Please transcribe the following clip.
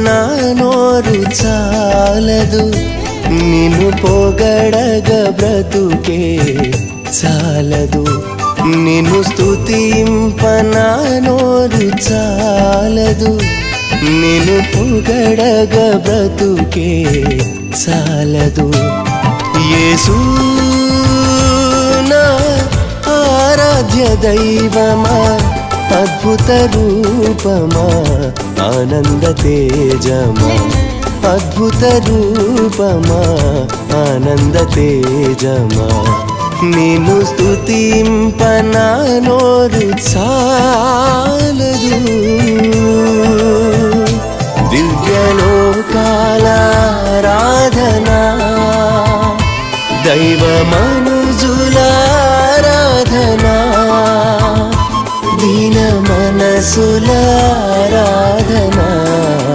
నా నోరు చాలదు, నిన్ను పొగడగ బ్రతుకే చాలదు. నిన్ను స్తుతింప నా నోరు చాలదు, నిన్ను పొగడగ బ్రతుకే చాలదు. యేసు నా ఆరాధ్య దైవమా, అద్భుత రూపమా, ఆనంద తేజమా, అద్భుత రూపమా, ఆనంద తేజమా. నిన్ను స్తుతింప నా నోరు చాలదు. దివ్యలోకాల ఆరాధనా, దైవ మనుజుల ఆరాధనా, దీన మనసుల ఆరాధనా.